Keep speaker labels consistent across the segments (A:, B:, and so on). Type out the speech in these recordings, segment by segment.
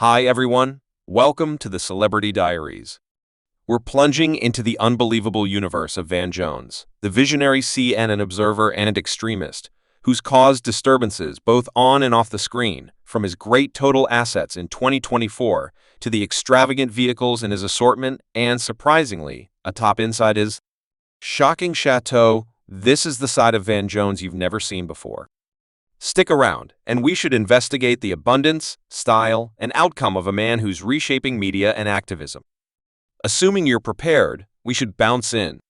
A: Hi everyone, welcome to the Celebrity Diaries. We're plunging into the unbelievable universe of Van Jones, the visionary CNN observer and extremist, who's caused disturbances both on and off the screen, from his great total assets in 2024 to the extravagant vehicles in his assortment and, surprisingly, atop inside his shocking chateau. This is the side of Van Jones you've never seen before. Stick around, and we should investigate the abundance, style, and outcome of a man who's reshaping media and activism. Assuming you're prepared, we should bounce in.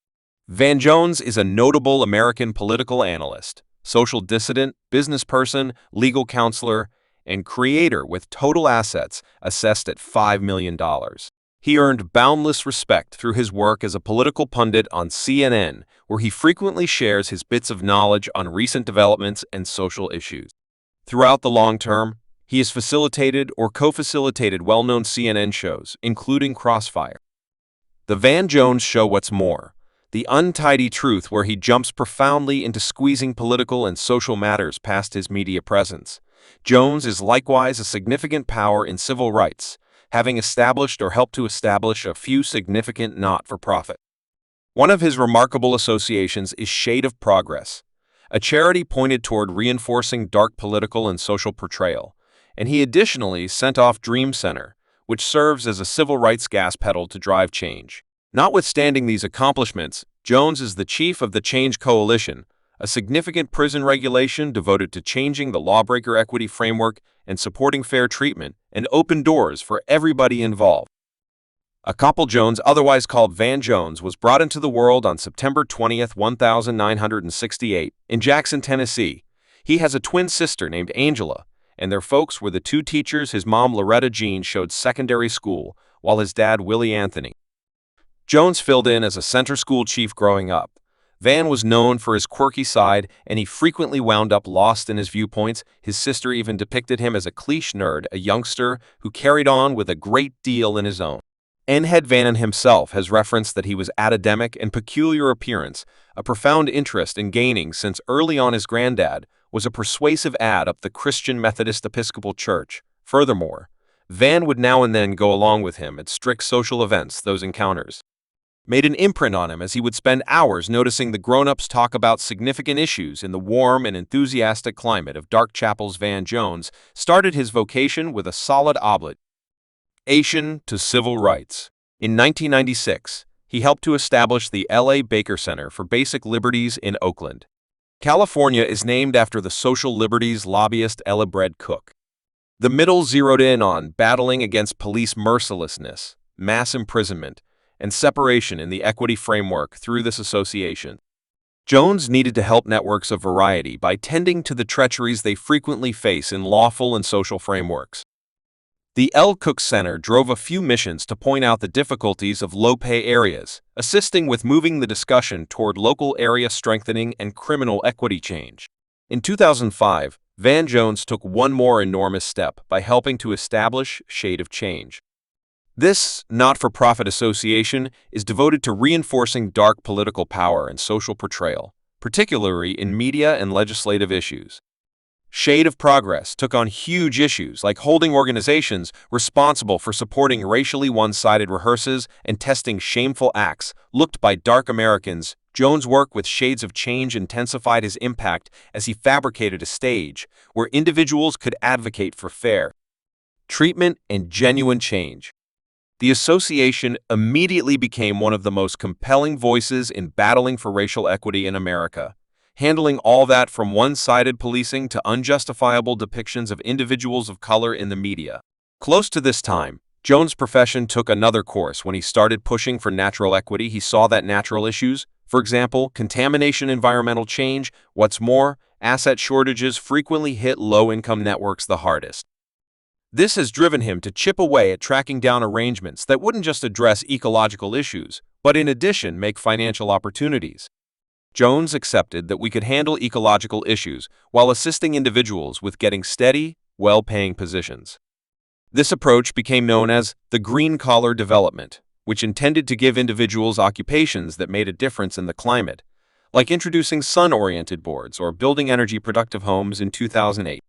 A: Van Jones is a notable American political analyst, social dissident, business person, legal counselor, and creator with total assets assessed at $5 million. He earned boundless respect through his work as a political pundit on CNN, where he frequently shares his bits of knowledge on recent developments and social issues. Throughout the long term, he has facilitated or co-facilitated well-known CNN shows, including Crossfire. The Van Jones Show. What's more, the untidy truth, where he jumps profoundly into squeezing political and social matters past his media presence. Jones is likewise a significant power in civil rights, having established or helped to establish a few significant not-for-profit. One of his remarkable associations is Shade of Progress, a charity pointed toward reinforcing dark political and social portrayal, and he additionally sent off Dream Center, which serves as a civil rights gas pedal to drive change. Notwithstanding these accomplishments, Jones is the chief of the Change Coalition, a significant prison regulation devoted to changing the lawbreaker equity framework and supporting fair treatment and open doors for everybody involved. A couple Jones, otherwise called Van Jones, was brought into the world on September 20th, 1968, in Jackson, Tennessee. He has a twin sister named Angela, and their folks were the two teachers his mom, Loretta Jean, showed secondary school, while his dad, Willie Anthony. Jones filled in as a center school chief growing up. Van was known for his quirky side, and he frequently wound up lost in his viewpoints. His sister even depicted him as a cliché nerd, a youngster who carried on with a great deal in his own. N-Head Van himself has referenced that he was academic and peculiar appearance, a profound interest in gaining since early on his granddad was a persuasive ad up the Christian Methodist Episcopal Church. Furthermore, Van would now and then go along with him at strict social events. Those encounters made an imprint on him, as he would spend hours noticing the grown-ups talk about significant issues in the warm and enthusiastic climate of Dark Chapels. Van Jones started his vocation with a solid obligation to civil rights. In 1996, he helped to establish the L.A. Baker Center for Basic Liberties in Oakland, California, is named after the social liberties lobbyist Ella Bread Cook. The middle zeroed in on battling against police mercilessness, mass imprisonment, and separation in the equity framework. Through this association, Jones needed to help networks of variety by tending to the treacheries they frequently face in lawful and social frameworks. The L. Cook Center drove a few missions to point out the difficulties of low-pay areas, assisting with moving the discussion toward local area strengthening and criminal equity change. In 2005, Van Jones took one more enormous step by helping to establish Shade of Change. This not-for-profit association is devoted to reinforcing dark political power and social portrayal, particularly in media and legislative issues. Shade of Progress took on huge issues like holding organizations responsible for supporting racially one-sided rehearsals and testing shameful acts looked by dark Americans. Jones' work with Shades of Change intensified his impact as he fabricated a stage where individuals could advocate for fair treatment and genuine change. The association immediately became one of the most compelling voices in battling for racial equity in America, handling all that from one-sided policing to unjustifiable depictions of individuals of color in the media. Close to this time, Jones' profession took another course when he started pushing for natural equity. He saw that natural issues, for example, contamination, environmental change, what's more, asset shortages, frequently hit low-income networks the hardest. This has driven him to chip away at tracking down arrangements that wouldn't just address ecological issues, but in addition make financial opportunities. Jones accepted that we could handle ecological issues while assisting individuals with getting steady, well-paying positions. This approach became known as the green-collar development, which intended to give individuals occupations that made a difference in the climate, like introducing sun-oriented boards or building energy-productive homes in 2008.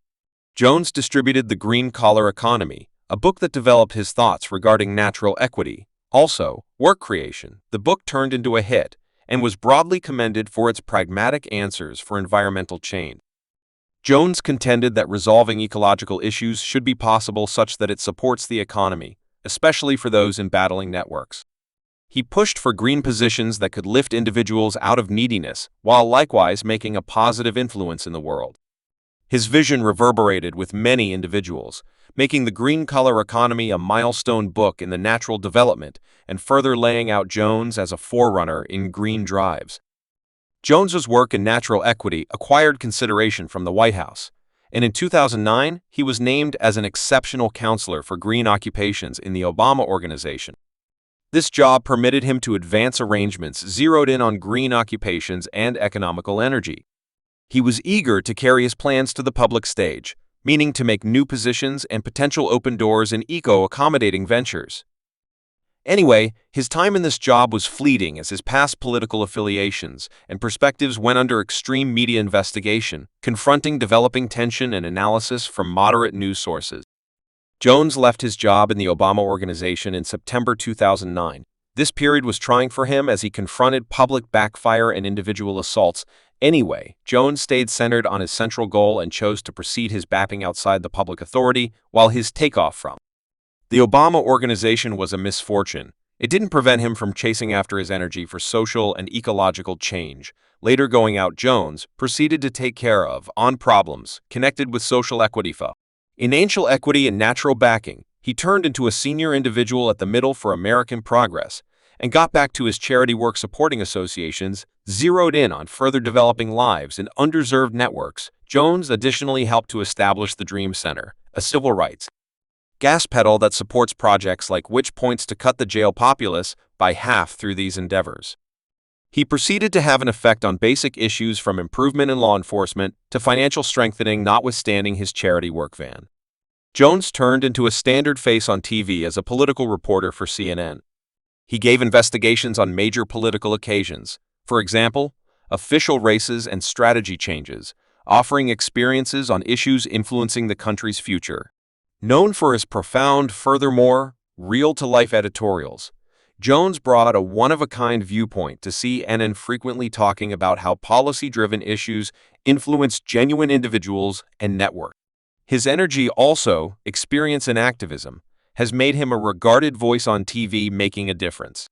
A: Jones distributed the green-collar economy, a book that developed his thoughts regarding natural equity. Also, Work Creation. The book turned into a hit and was broadly commended for its pragmatic answers for environmental change. Jones contended that resolving ecological issues should be possible such that it supports the economy, especially for those in battling networks. He pushed for green positions that could lift individuals out of neediness, while likewise making a positive influence in the world. His vision reverberated with many individuals, making the green color economy a milestone book in the natural development and further laying out Jones as a forerunner in green drives. Jones's work in natural equity acquired consideration from the White House, and in 2009, he was named as an exceptional counselor for green occupations in the Obama organization. This job permitted him to advance arrangements zeroed in on green occupations and economical energy. He was eager to carry his plans to the public stage, meaning to make new positions and potential open doors in eco-accommodating ventures. Anyway, his time in this job was fleeting as his past political affiliations and perspectives went under extreme media investigation, confronting developing tension and analysis from moderate news sources. Jones left his job in the Obama organization in September 2009. This period was trying for him as he confronted public backfire and individual assaults. Anyway, Jones stayed centered on his central goal and chose to proceed his bapping outside the public authority while his takeoff from the Obama organization was a misfortune. It didn't prevent him from chasing after his energy for social and ecological change. Later going out, Jones proceeded to take care of problems connected with social equity. In Angel Equity and Natural Backing, he turned into a senior individual at the Middle for American Progress and got back to his charity work supporting associations, zeroed in on further developing lives in underserved networks. Jones additionally helped to establish the Dream Center, a civil rights gas pedal that supports projects like which points to cut the jail populace by half through these endeavors. He proceeded to have an effect on basic issues from improvement in law enforcement to financial strengthening, notwithstanding his charity work van. Jones turned into a standard face on TV as a political reporter for CNN. He gave investigations on major political occasions, for example, official races and strategy changes, offering experiences on issues influencing the country's future. Known for his profound, furthermore, real-to-life editorials, Jones brought a one-of-a-kind viewpoint to CNN, frequently talking about how policy-driven issues influence genuine individuals and networks. His energy, also experience in activism, has made him a regarded voice on TV, making a difference.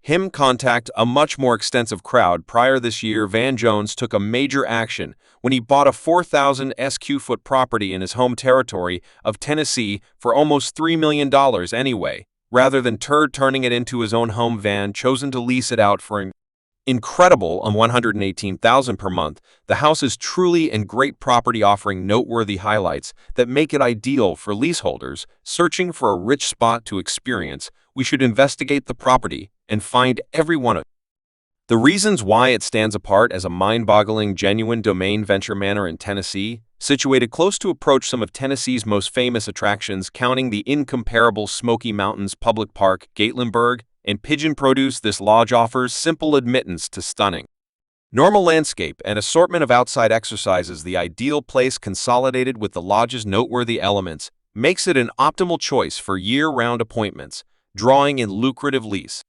A: Him contact a much more extensive crowd. Prior this year, Van Jones took a major action when he bought a 4,000 sq ft property in his home territory of Tennessee for almost $3 million anyway, rather than turning it into his own home. Van chosen to lease it out for an incredible $118,000 per month. The house is truly a great property, offering noteworthy highlights that make it ideal for leaseholders searching for a rich spot to experience. We should investigate the property and find every one of the reasons why it stands apart as a mind-boggling genuine domain. Venture Manor in Tennessee, situated close to approach some of Tennessee's most famous attractions, counting the incomparable Smoky Mountains Public Park, Gatlinburg, and Pigeon Produce. This lodge offers simple admittance to stunning normal landscape and assortment of outside exercises. The ideal place, consolidated with the lodge's noteworthy elements, makes it an optimal choice for year-round appointments, drawing in lucrative lease